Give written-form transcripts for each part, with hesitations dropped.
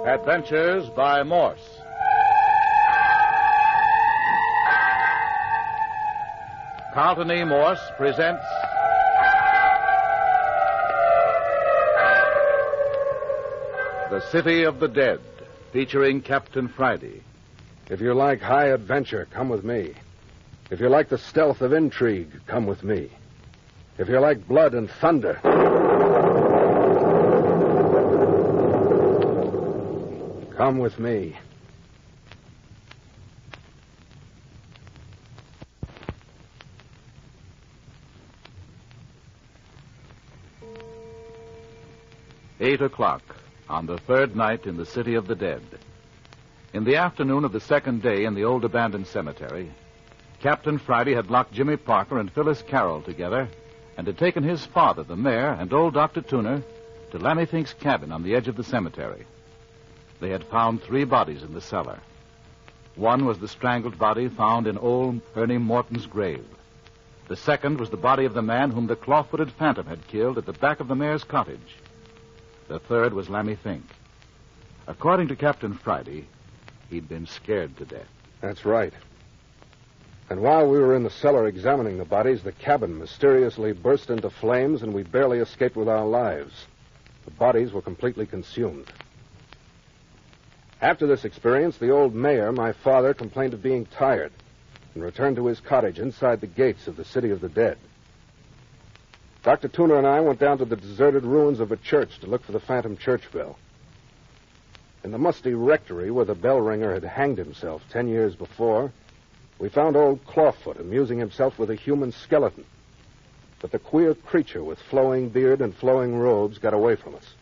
Adventures by Morse. Carlton E. Morse presents The City of the Dead, featuring Captain Friday. If you like high adventure, come with me. If you like the stealth of intrigue, come with me. If you like blood and thunder, come with me. Eight o'clock on the third night in the City of the Dead. In the afternoon of the second day in the old abandoned cemetery, Captain Friday had locked Jimmy Parker and Phyllis Carroll together and had taken his father, the mayor, and old Dr. Tuner to Lammy Fink's cabin on the edge of the cemetery. They had found 3 bodies in the cellar. One was the strangled body found in old Ernie Morton's grave. The second was the body of the man whom the claw-footed phantom had killed at the back of the mayor's cottage. The third was Lammy Fink. According to Captain Friday, he'd been scared to death. That's right. And while we were in the cellar examining the bodies, the cabin mysteriously burst into flames, and we barely escaped with our lives. The bodies were completely consumed. After this experience, the old mayor, my father, complained of being tired and returned to his cottage inside the gates of the City of the Dead. Dr. Tuner and I went down to the deserted ruins of a church to look for the phantom church bell. In the musty rectory where the bell ringer had hanged himself 10 years before, we found old Clawfoot amusing himself with a human skeleton. But the queer creature with flowing beard and flowing robes got away from us.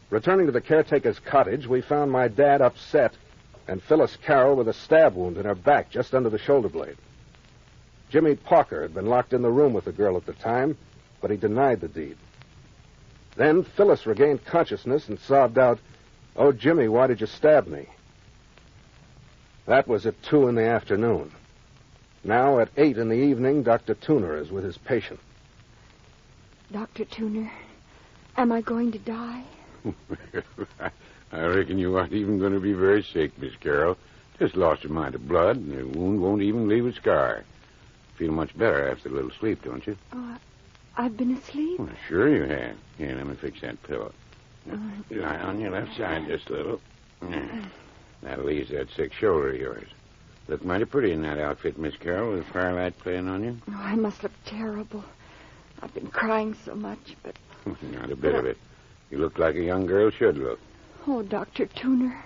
Returning to the caretaker's cottage, we found my dad upset and Phyllis Carroll with a stab wound in her back just under the shoulder blade. Jimmy Parker had been locked in the room with the girl at the time, but he denied the deed. Then Phyllis regained consciousness and sobbed out, "Oh, Jimmy, why did you stab me?" That was at 2 in the afternoon. Now, at 8 in the evening, Dr. Tuner is with his patient. Dr. Tuner, am I going to die? I reckon you aren't even going to be very sick, Miss Carroll. Just lost a mite of blood, and the wound won't even leave a scar. Feel much better after a little sleep, don't you? Oh, I've been asleep? Well, sure you have. Here, let me fix that pillow. Now, lie on your left side just a little. That'll ease that sick shoulder of yours. Look mighty pretty in that outfit, Miss Carroll, with the firelight playing on you. Oh, I must look terrible. I've been crying so much, but... Not a bit of it. You look like a young girl should look. Oh, Dr. Tuner,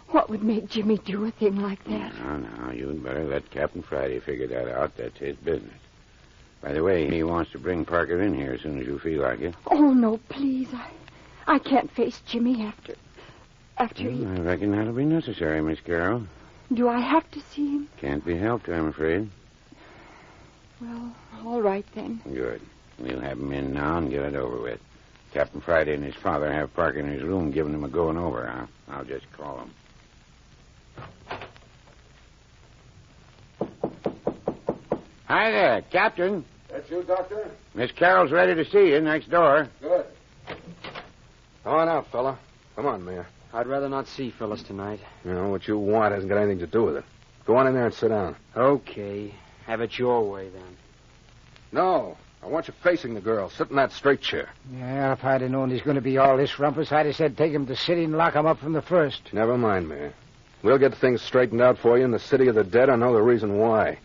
what would make Jimmy do a thing like that? No, you'd better let Captain Friday figure that out. That's his business. By the way, he wants to bring Parker in here as soon as you feel like it. Oh, no, please. I can't face Jimmy after he... I reckon that'll be necessary, Miss Carroll. Do I have to see him? Can't be helped, I'm afraid. Well, all right then. Good. We'll have him in now and get it over with. Captain Friday and his father have Parker in his room giving him a going over. I'll just call him. Hi there, Captain. That's you, Doctor? Miss Carroll's ready to see you next door. Good. Come on out, fella. Come on, Mayor. I'd rather not see Phyllis tonight. You know, what you want hasn't got anything to do with it. Go on in there and sit down. Okay. Have it your way, then. No. I want you facing the girl. Sit in that straight chair. Yeah, if I'd have known he's going to be all this rumpus, I'd have said take him to city and lock him up from the first. Never mind, Mayor. We'll get things straightened out for you in the City of the Dead. I know the reason why.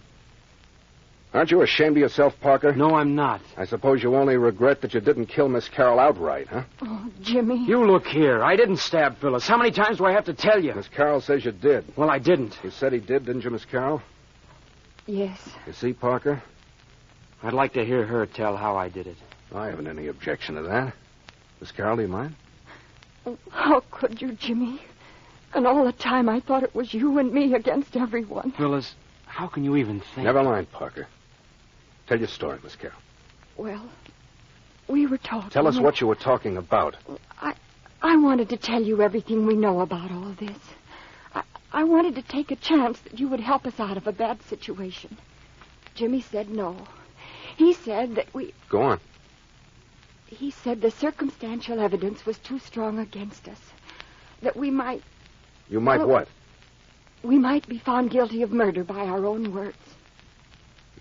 Aren't you ashamed of yourself, Parker? No, I'm not. I suppose you only regret that you didn't kill Miss Carroll outright, huh? Oh, Jimmy. You look here. I didn't stab Phyllis. How many times do I have to tell you? Miss Carroll says you did. Well, I didn't. You said he did, didn't you, Miss Carroll? Yes. You see, Parker? I'd like to hear her tell how I did it. I haven't any objection to that. Miss Carroll, do you mind? How could you, Jimmy? And all the time I thought it was you and me against everyone. Phyllis, how can you even think? Never mind, Parker. Tell your story, Miss Carroll. Well, we were talking... Tell us what you were talking about. I wanted to tell you everything we know about all this. I wanted to take a chance that you would help us out of a bad situation. Jimmy said no. He said that we... Go on. He said the circumstantial evidence was too strong against us. That we might... You might what? We might be found guilty of murder by our own words.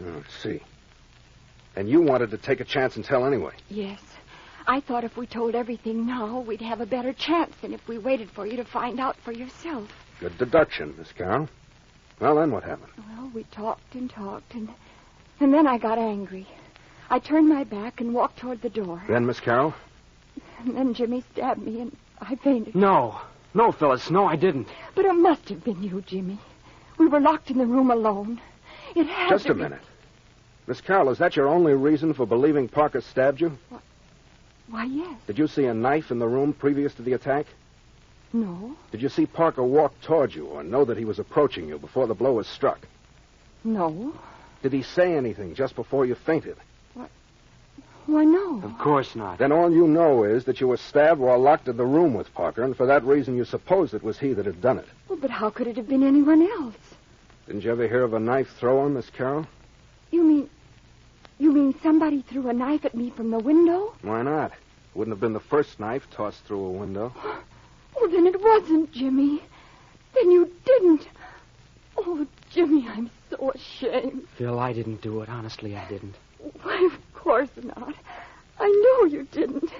Oh, I see. And you wanted to take a chance and tell anyway. Yes. I thought if we told everything now, we'd have a better chance than if we waited for you to find out for yourself. Good deduction, Miss Carroll. Well, then what happened? Well, we talked, and then I got angry. I turned my back and walked toward the door. Then, Miss Carroll? And then Jimmy stabbed me, and I fainted. No, Phyllis, no, I didn't. But it must have been you, Jimmy. We were locked in the room alone. It had Just to a be... minute. Miss Carroll, is that your only reason for believing Parker stabbed you? Why, yes. Did you see a knife in the room previous to the attack? No. Did you see Parker walk toward you or know that he was approaching you before the blow was struck? No. Did he say anything just before you fainted? Why, no. Of course not. Then all you know is that you were stabbed while locked in the room with Parker, and for that reason you suppose it was he that had done it. Well, but how could it have been anyone else? Didn't you ever hear of a knife thrower, Miss Carroll? You mean somebody threw a knife at me from the window? Why not? It wouldn't have been the first knife tossed through a window. Oh, then it wasn't, Jimmy. Then you didn't. Oh, Jimmy, I'm so ashamed. Phil, I didn't do it. Honestly, I didn't. Why, of course not. I know you didn't.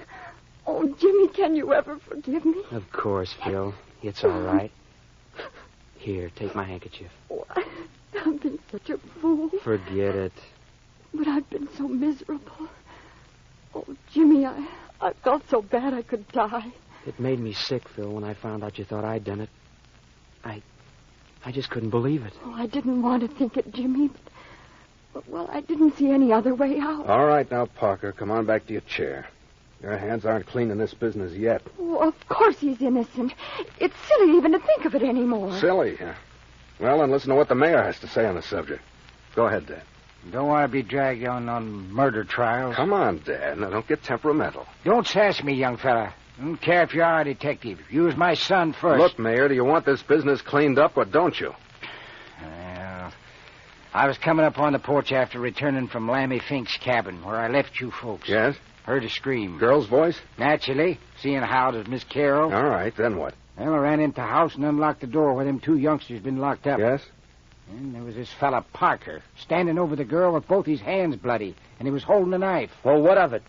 Oh, Jimmy, can you ever forgive me? Of course, Phil. It's all right. Here, take my handkerchief. Oh, I've been such a fool. Forget it. But I've been so miserable. Oh, Jimmy, I felt so bad I could die. It made me sick, Phil, when I found out you thought I'd done it. I just couldn't believe it. Oh, I didn't want to think it, Jimmy, but well, I didn't see any other way out. All right, now, Parker, come on back to your chair. Your hands aren't clean in this business yet. Oh, of course he's innocent. It's silly even to think of it anymore. Silly, huh? Well, then listen to what the mayor has to say on the subject. Go ahead, Dad. Don't want to be dragged on murder trials. Come on, Dad. Now, don't get temperamental. Don't sass me, young fella. Don't care if you are a detective. Use my son first. Look, Mayor, do you want this business cleaned up or don't you? Well, I was coming up on the porch after returning from Lammy Fink's cabin, where I left you folks. Yes? Heard a scream. Girl's voice? Naturally. Seeing how it was Miss Carroll. All right, then what? Well, I ran into the house and unlocked the door where them two youngsters been locked up. Yes? And there was this fella, Parker, standing over the girl with both his hands bloody, and he was holding a knife. Well, what of it?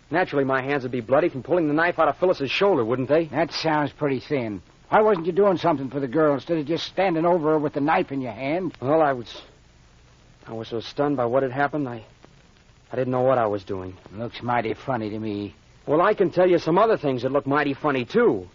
Naturally, my hands would be bloody from pulling the knife out of Phyllis's shoulder, wouldn't they? That sounds pretty thin. Why wasn't you doing something for the girl instead of just standing over her with the knife in your hand? Well, I was so stunned by what had happened, I didn't know what I was doing. Looks mighty funny to me. Well, I can tell you some other things that look mighty funny, too.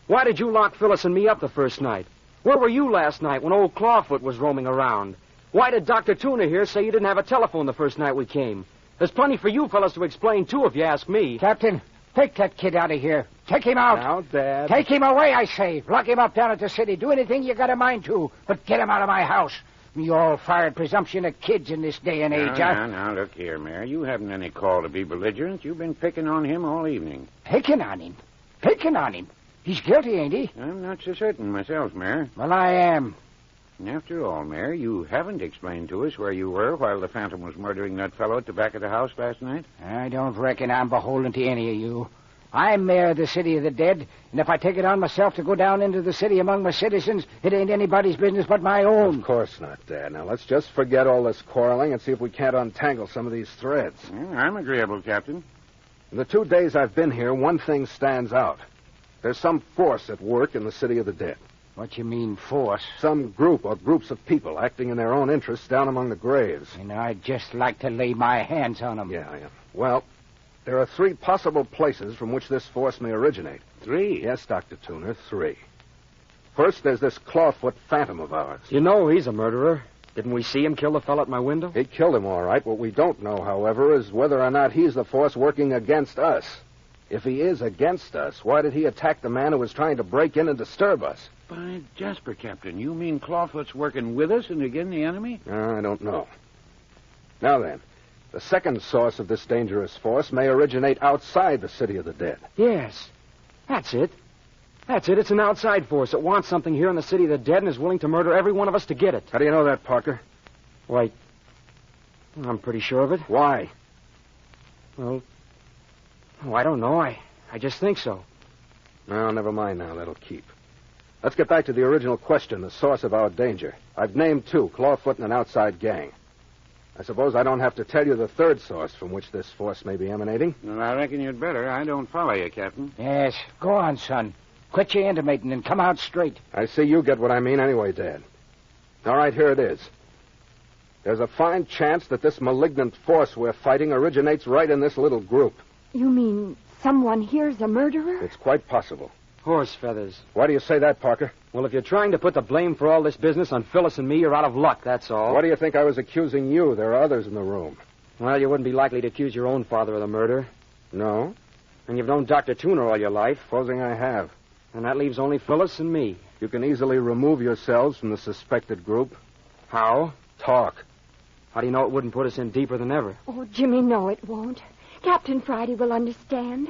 Why did you lock Phyllis and me up the first night? Where were you last night when old Clawfoot was roaming around? Why did Dr. Tuna here say you didn't have a telephone the first night we came? There's plenty for you fellas to explain, too, if you ask me. Captain, take that kid out of here. Take him out. Now, Dad. Take him away, I say. Lock him up down at the city. Do anything you got a mind to, but get him out of my house. Me all-fired presumption of kids in this day and age, Now, look here, Mayor. You haven't any call to be belligerent. You've been picking on him all evening. Picking on him? Picking on him? He's guilty, ain't he? I'm not so certain myself, Mayor. Well, I am. After all, Mayor, you haven't explained to us where you were while the Phantom was murdering that fellow at the back of the house last night. I don't reckon I'm beholden to any of you. I'm mayor of the city of the dead, and if I take it on myself to go down into the city among my citizens, it ain't anybody's business but my own. Of course not, Dad. Now, let's just forget all this quarreling and see if we can't untangle some of these threads. Well, I'm agreeable, Captain. In the 2 days I've been here, one thing stands out. There's some force at work in the city of the dead. What you mean, force? Some group or groups of people acting in their own interests down among the graves. And I'd just like to lay my hands on them. Yeah. Well, there are 3 possible places from which this force may originate. 3? Yes, Dr. Tuner, 3. First, there's this Clawfoot Phantom of ours. You know he's a murderer. Didn't we see him kill the fellow at my window? He killed him, all right. What we don't know, however, is whether or not he's the force working against us. If he is against us, why did he attack the man who was trying to break in and disturb us? By Jasper, Captain, you mean Clawfoot's working with us and against the enemy? I don't know. Now then, the second source of this dangerous force may originate outside the city of the dead. Yes. That's it. It's an outside force that wants something here in the city of the dead and is willing to murder every one of us to get it. How do you know that, Parker? Why, I'm pretty sure of it. Why? Well, I don't know. I just think so. No, never mind now. That'll keep. Let's get back to the original question, the source of our danger. I've named two, Clawfoot and an outside gang. I suppose I don't have to tell you the third source from which this force may be emanating. Well, I reckon you'd better. I don't follow you, Captain. Yes, go on, son. Quit your intimating and come out straight. I see you get what I mean anyway, Dad. All right, here it is. There's a fine chance that this malignant force we're fighting originates right in this little group. You mean someone here's a murderer? It's quite possible. Horse feathers. Why do you say that, Parker? Well, if you're trying to put the blame for all this business on Phyllis and me, you're out of luck, that's all. Why do you think I was accusing you? There are others in the room. Well, you wouldn't be likely to accuse your own father of the murder. No? And you've known Dr. Tuner all your life. Supposing I have. And that leaves only Phyllis and me. You can easily remove yourselves from the suspected group. How? Talk. How do you know it wouldn't put us in deeper than ever? Oh, Jimmy, no, it won't. Captain Friday will understand.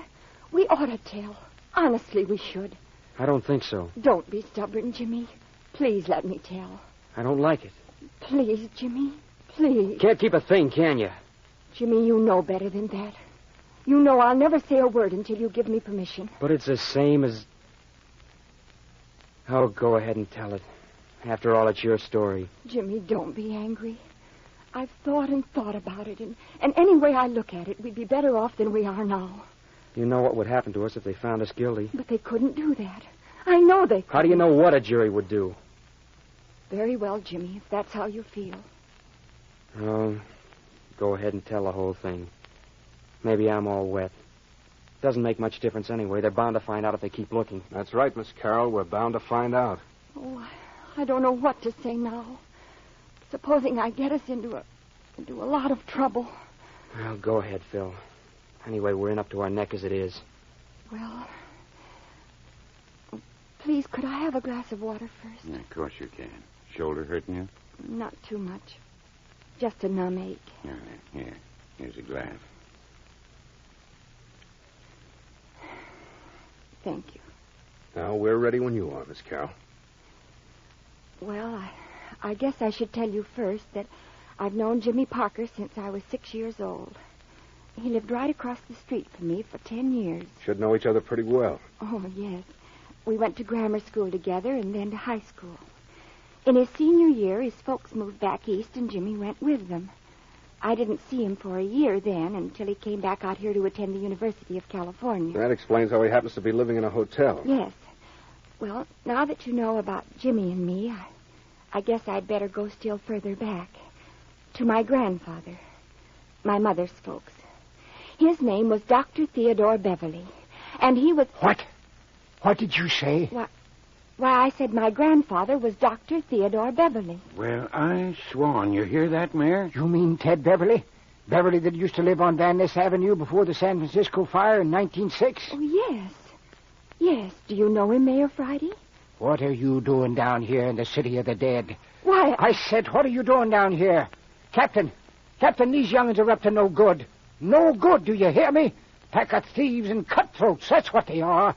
We ought to tell. Honestly, we should. I don't think so. Don't be stubborn, Jimmy. Please let me tell. I don't like it. Please, Jimmy. Please. Can't keep a thing, can you? Jimmy, you know better than that. You know I'll never say a word until you give me permission. But it's the same as... Oh, go ahead and tell it. After all, it's your story. Jimmy, don't be angry. I've thought and thought about it, and any way I look at it, we'd be better off than we are now. You know what would happen to us if they found us guilty. But they couldn't do that. I know they couldn't. How do you know what a jury would do? Very well, Jimmy, if that's how you feel. Oh, go ahead and tell the whole thing. Maybe I'm all wet. Doesn't make much difference anyway. They're bound to find out if they keep looking. That's right, Miss Carroll. We're bound to find out. Oh, I don't know what to say now. Supposing I get us into a lot of trouble. Well, go ahead, Phil. Anyway, we're in up to our neck as it is. Well, please, could I have a glass of water first? Yeah, of course you can. Shoulder hurting you? Not too much. Just a numb ache. All right, here. Here's a glass. Thank you. Now, we're ready when you are, Miss Carroll. Well, I guess I should tell you first that I've known Jimmy Parker since I was 6 years old. He lived right across the street from me for 10 years. Should know each other pretty well. Oh, yes. We went to grammar school together and then to high school. In his senior year, his folks moved back east and Jimmy went with them. I didn't see him for a year then until he came back out here to attend the University of California. That explains how he happens to be living in a hotel. Yes. Well, now that you know about Jimmy and me, I guess I'd better go still further back. To my grandfather, my mother's folks. His name was Dr. Theodore Beverly, and he was... What? What did you say? Why, I said my grandfather was Dr. Theodore Beverly. Well, I swan. You hear that, Mayor? You mean Ted Beverly? Beverly that used to live on Van Ness Avenue before the San Francisco fire in 1906? Oh, yes. Yes. Do you know him, Mayor Friday? What are you doing down here in the city of the dead? Why, I said, what are you doing down here? Captain, these young'uns are up to no good. No good, do you hear me? Pack of thieves and cutthroats, that's what they are.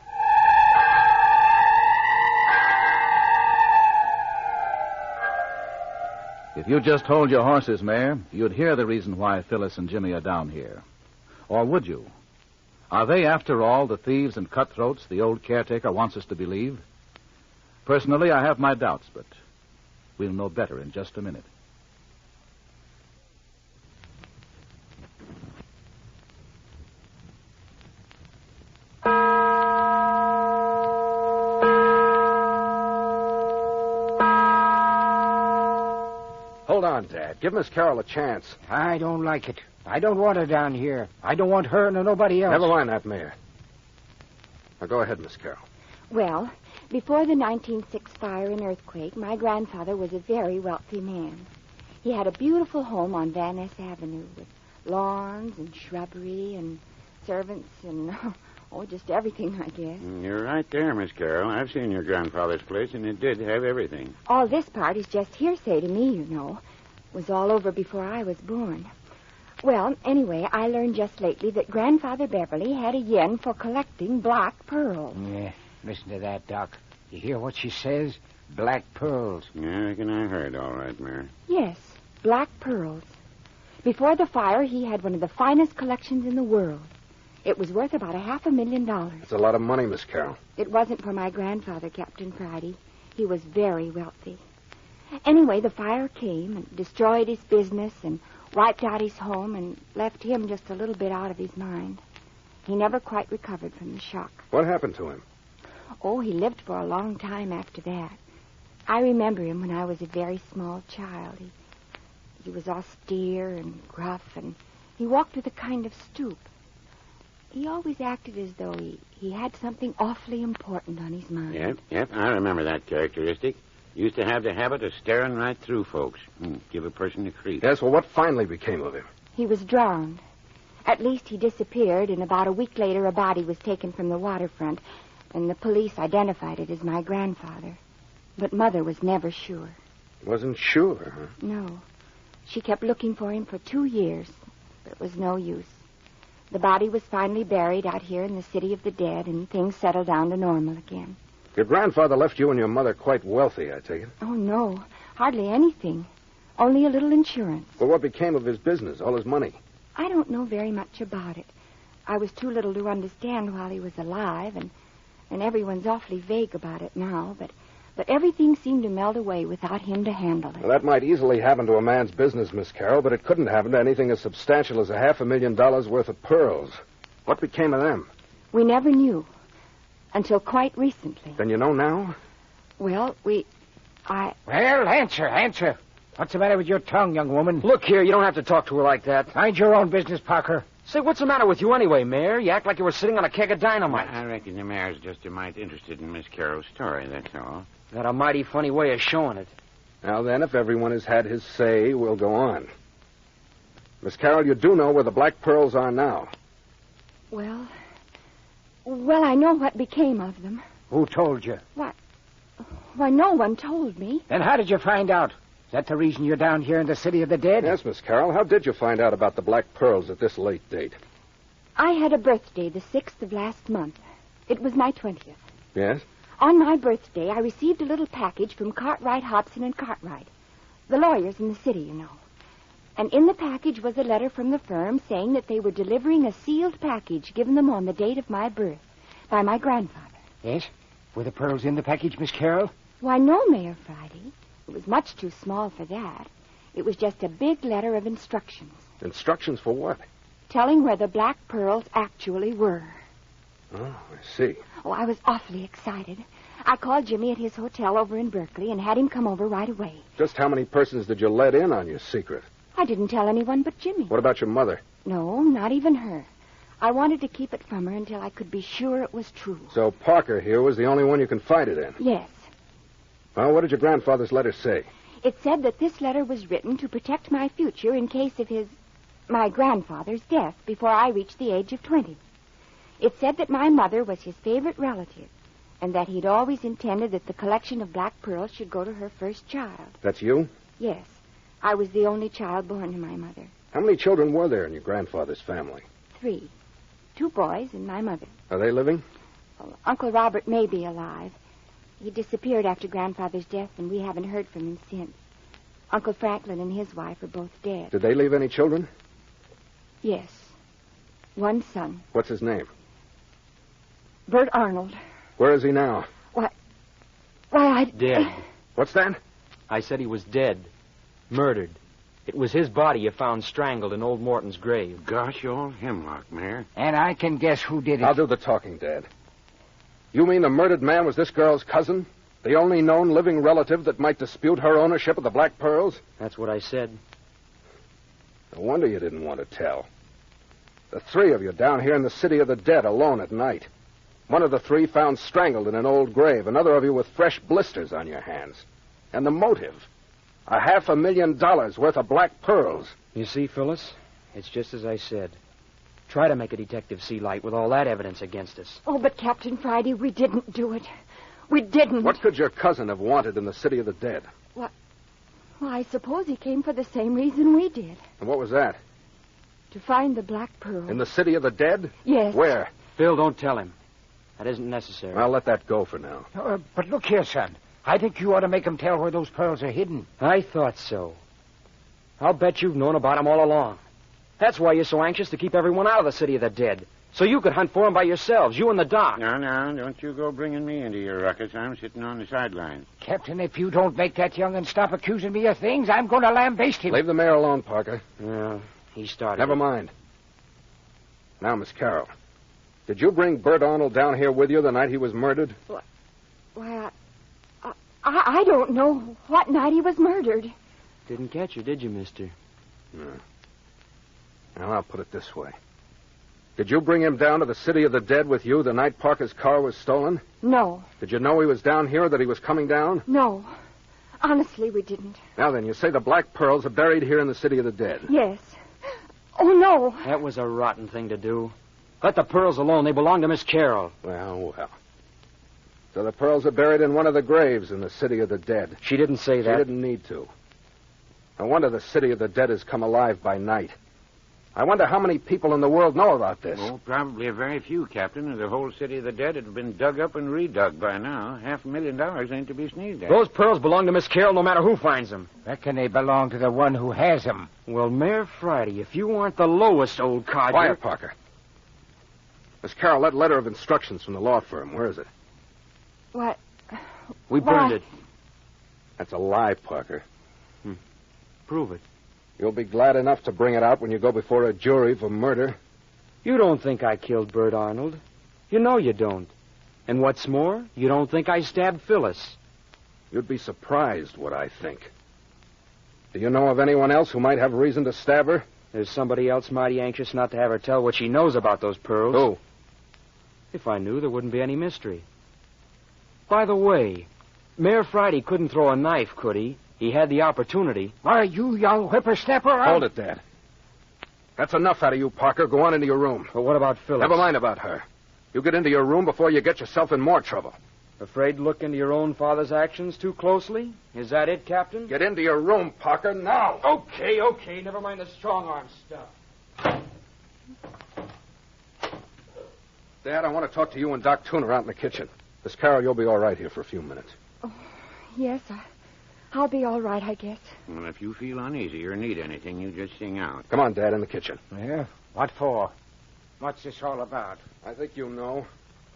If you just hold your horses, Mayor, you'd hear the reason why Phyllis and Jimmy are down here. Or would you? Are they, after all, the thieves and cutthroats the old caretaker wants us to believe? Personally, I have my doubts, but we'll know better in just a minute. Hold on, Dad. Give Miss Carroll a chance. I don't like it. I don't want her down here. I don't want her nor nobody else. Never mind that, Mayor. Now, go ahead, Miss Carroll. well, before the 1906 fire and earthquake, my grandfather was a very wealthy man. He had a beautiful home on Van Ness Avenue with lawns and shrubbery and servants and, just everything, I guess. You're right there, Miss Carroll. I've seen your grandfather's place, and it did have everything. All this part is just hearsay to me, you know. It was all over before I was born. Well, anyway, I learned just lately that Grandfather Beverly had a yen for collecting black pearls. Yeah, listen to that, Doc. You hear what she says? Black pearls. Yeah, I reckon I heard all right, Mary. Yes, black pearls. Before the fire, he had one of the finest collections in the world. It was worth about $500,000. That's a lot of money, Miss Carroll. It wasn't for my grandfather, Captain Friday. He was very wealthy. Anyway, the fire came and destroyed his business and wiped out his home and left him just a little bit out of his mind. He never quite recovered from the shock. What happened to him? Oh, he lived for a long time after that. I remember him when I was a very small child. He was austere and gruff, and he walked with a kind of stoop. He always acted as though he had something awfully important on his mind. Yep, I remember that characteristic. Used to have the habit of staring right through folks. Give a person the creep. Yes, well, what finally became of him? He was drowned. At least he disappeared, and about a week later a body was taken from the waterfront, and the police identified it as my grandfather. But Mother was never sure. Wasn't sure, huh? No. She kept looking for him for 2 years, but it was no use. The body was finally buried out here in the city of the dead, and things settled down to normal again. Your grandfather left you and your mother quite wealthy, I take it. Oh, no. Hardly anything. Only a little insurance. Well, what became of his business, all his money? I don't know very much about it. I was too little to understand while he was alive, and everyone's awfully vague about it now, but everything seemed to melt away without him to handle it. Well, that might easily happen to a man's business, Miss Carroll, but it couldn't happen to anything as substantial as $500,000 worth of pearls. What became of them? We never knew. Until quite recently. Then you know now? Well, Well, answer. What's the matter with your tongue, young woman? Look here, you don't have to talk to her like that. Mind your own business, Parker. Say, what's the matter with you anyway, Mayor? You act like you were sitting on a keg of dynamite. I reckon the mayor's just a mite interested in Miss Carroll's story, that's all. Got a mighty funny way of showing it. Now then, if everyone has had his say, we'll go on. Miss Carroll, you do know where the black pearls are now. Well, I know what became of them. Who told you? Why, no one told me. Then how did you find out? Is that the reason you're down here in the city of the dead? Yes, Miss Carroll. How did you find out about the black pearls at this late date? I had a birthday the 6th of last month. It was my 20th. Yes? On my birthday, I received a little package from Cartwright, Hobson, and Cartwright, the lawyers in the city, you know. And in the package was a letter from the firm saying that they were delivering a sealed package given them on the date of my birth by my grandfather. Yes? Were the pearls in the package, Miss Carroll? Why, no, Mayor Friday. It was much too small for that. It was just a big letter of instructions. Instructions for what? Telling where the black pearls actually were. Oh, I see. Oh, I was awfully excited. I called Jimmy at his hotel over in Berkeley and had him come over right away. Just how many persons did you let in on your secret? I didn't tell anyone but Jimmy. What about your mother? No, not even her. I wanted to keep it from her until I could be sure it was true. So Parker here was the only one you confided in? Yes. Well, what did your grandfather's letter say? It said that this letter was written to protect my future in case of my grandfather's death before I reached the age of 20. It said that my mother was his favorite relative and that he'd always intended that the collection of black pearls should go to her first child. That's you? Yes. I was the only child born to my mother. How many children were there in your grandfather's family? 3. 2 boys and my mother. Are they living? Well, Uncle Robert may be alive. He disappeared after Grandfather's death, and we haven't heard from him since. Uncle Franklin and his wife are both dead. Did they leave any children? Yes. 1 son. What's his name? Bert Arnold. Where is he now? Dead. What's that? I said he was dead. Murdered. It was his body you found strangled in old Morton's grave. Gosh, old hemlock, Mayor. And I can guess who did it. I'll do the talking, Dad. You mean the murdered man was this girl's cousin? The only known living relative that might dispute her ownership of the black pearls? That's what I said. No wonder you didn't want to tell. The 3 of you down here in the city of the dead alone at night. One of the 3 found strangled in an old grave. Another of you with fresh blisters on your hands. And the motive? $500,000 worth of black pearls. You see, Phyllis, it's just as I said. Try to make a detective see light with all that evidence against us. Oh, but Captain Friday, we didn't do it. We didn't. What could your cousin have wanted in the city of the dead? Well, I suppose he came for the same reason we did. And what was that? To find the black pearl. In the city of the dead? Yes. Where? Phil, don't tell him. That isn't necessary. I'll let that go for now. But look here, son. I think you ought to make him tell where those pearls are hidden. I thought so. I'll bet you've known about him all along. That's why you're so anxious to keep everyone out of the city of the dead. So you could hunt for him by yourselves, you and the doc. No, don't you go bringing me into your ruckus. I'm sitting on the sidelines. Captain, if you don't make that young'un stop accusing me of things, I'm going to lambaste him. Leave the mayor alone, Parker. Yeah, he started. Never mind. Now, Miss Carroll, did you bring Bert Arnold down here with you the night he was murdered? Why, I don't know what night he was murdered. Didn't catch you, did you, mister? No. Now, I'll put it this way. Did you bring him down to the city of the dead with you the night Parker's car was stolen? No. Did you know he was down here or that he was coming down? No. Honestly, we didn't. Now then, you say the black pearls are buried here in the city of the dead. Yes. Oh, no. That was a rotten thing to do. Let the pearls alone. They belong to Miss Carroll. Well. So the pearls are buried in one of the graves in the city of the dead. She didn't say that. She didn't need to. No wonder the city of the dead has come alive by night. I wonder how many people in the world know about this. Oh, probably a very few, Captain. The whole city of the dead had been dug up and redug by now. $500,000 ain't to be sneezed at. Those pearls belong to Miss Carroll no matter who finds them. Reckon they belong to the one who has them. Well, Mayor Friday, if you aren't the lowest old codger... Quiet, Parker. Miss Carroll, that letter of instructions from the law firm, where is it? What? We burned it. That's a lie, Parker. Prove it. You'll be glad enough to bring it out when you go before a jury for murder. You don't think I killed Bert Arnold. You know you don't. And what's more, you don't think I stabbed Phyllis. You'd be surprised what I think. Do you know of anyone else who might have reason to stab her? There's somebody else mighty anxious not to have her tell what she knows about those pearls. Who? If I knew, there wouldn't be any mystery. By the way, Mayor Friday couldn't throw a knife, could he? He had the opportunity. Why, you young whippersnapper... Hold it, Dad. That's enough out of you, Parker. Go on into your room. But what about Phyllis? Never mind about her. You get into your room before you get yourself in more trouble. Afraid to look into your own father's actions too closely? Is that it, Captain? Get into your room, Parker, now. Okay. Never mind the strong-arm stuff. Dad, I want to talk to you and Doc Tuner out in the kitchen. Miss Carroll, you'll be all right here for a few minutes. Oh, yes, I'll be all right, I guess. Well, if you feel uneasy or need anything, you just sing out. Come on, Dad, in the kitchen. Yeah? What for? What's this all about? I think you know.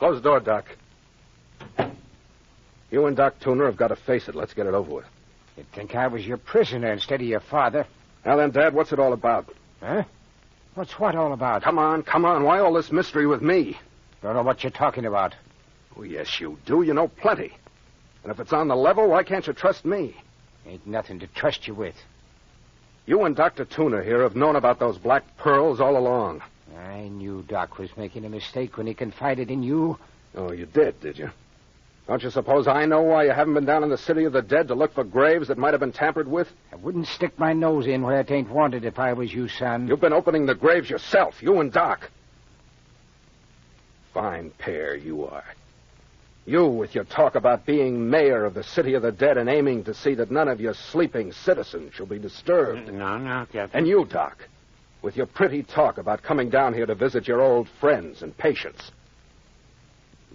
Close the door, Doc. You and Doc Tuner have got to face it. Let's get it over with. You'd think I was your prisoner instead of your father. Now then, Dad, what's it all about? Huh? What's what all about? Come on. Why all this mystery with me? Don't know what you're talking about. Oh, yes, you do. You know plenty. And if it's on the level, why can't you trust me? Ain't nothing to trust you with. You and Dr. Tuner here have known about those black pearls all along. I knew Doc was making a mistake when he confided in you. Oh, you did you? Don't you suppose I know why you haven't been down in the city of the dead to look for graves that might have been tampered with? I wouldn't stick my nose in where it ain't wanted if I was you, son. You've been opening the graves yourself, you and Doc. Fine pair you are. You with your talk about being mayor of the city of the dead and aiming to see that none of your sleeping citizens shall be disturbed. No, Captain. And you, Doc, with your pretty talk about coming down here to visit your old friends and patients.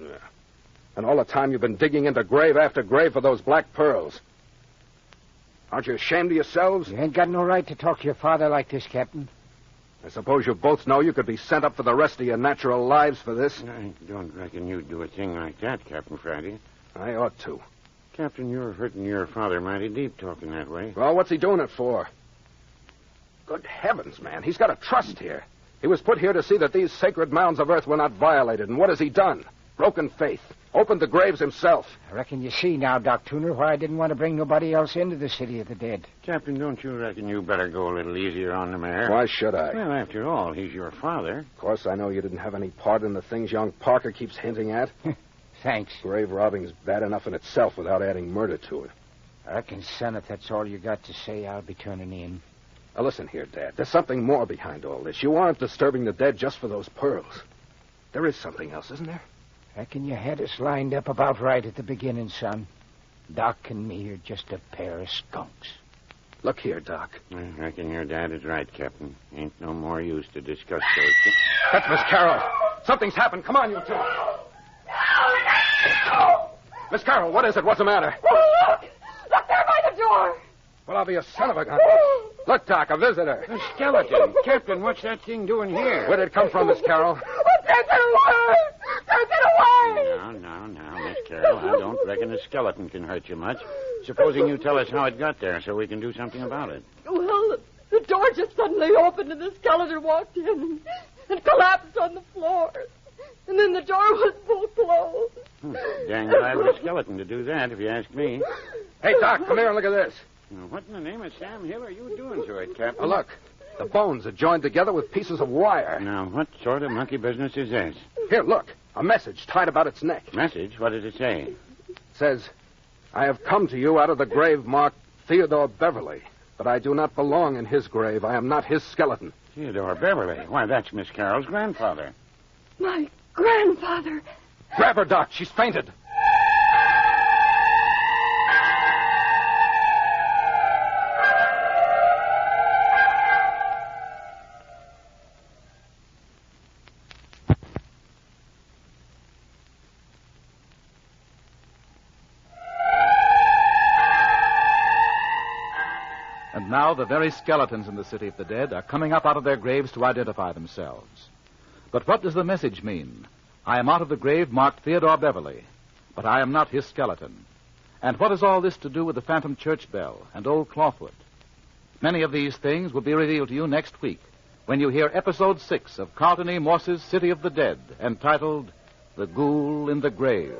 Yeah. And all the time you've been digging into grave after grave for those black pearls. Aren't you ashamed of yourselves? You ain't got no right to talk to your father like this, Captain. I suppose you both know you could be sent up for the rest of your natural lives for this. I don't reckon you'd do a thing like that, Captain Friday. I ought to. Captain, you're hurting your father mighty deep talking that way. Well, what's he doing it for? Good heavens, man. He's got a trust here. He was put here to see that these sacred mounds of earth were not violated. And what has he done? Broken faith. Opened the graves himself. I reckon you see now, Doc Tuner, why I didn't want to bring nobody else into the city of the dead. Captain, don't you reckon you better go a little easier on the mayor? Why should I? Well, after all, he's your father. Of course, I know you didn't have any part in the things young Parker keeps hinting at. Thanks. Grave robbing's bad enough in itself without adding murder to it. I reckon, son, if that's all you got to say, I'll be turning in. Now, listen here, Dad. There's something more behind all this. You aren't disturbing the dead just for those pearls. There is something else, isn't there? Reckon you had us lined up about right at the beginning, son. Doc and me are just a pair of skunks. Look here, Doc. I reckon your dad is right, Captain. Ain't no more use to discuss those things. That's Miss Carroll. Something's happened. Come on, you two. Miss Carroll, what is it? What's the matter? Oh, look! Look there by the door! Well, I'll be a son of a gun. Look, Doc, a visitor. A skeleton. Captain, what's that thing doing here? Where did it come from, Miss Carroll? Take it away! Take it away! Now, Miss Carroll, I don't reckon a skeleton can hurt you much. Supposing you tell us how it got there so we can do something about it. Well, the door just suddenly opened and the skeleton walked in and collapsed on the floor. And then the door was full closed. Dang glad of a skeleton to do that, if you ask me. Hey, Doc, come here and look at this. Now, what in the name of Sam Hill are you doing to it, Captain? Look, the bones are joined together with pieces of wire. Now, what sort of monkey business is this? Here, look, a message tied about its neck. Message? What does it say? It says, I have come to you out of the grave marked Theodore Beverly, but I do not belong in his grave. I am not his skeleton. Theodore Beverly? Why, that's Miss Carroll's grandfather. My grandfather. Grab her, Doc. She's fainted. And now the very skeletons in the city of the dead are coming up out of their graves to identify themselves. But what does the message mean? I am out of the grave marked Theodore Beverly, but I am not his skeleton. And what has all this to do with the phantom church bell and old Clawfoot? Many of these things will be revealed to you next week when you hear Episode 6 of Carlton E. Morse's City of the Dead, entitled The Ghoul in the Grave.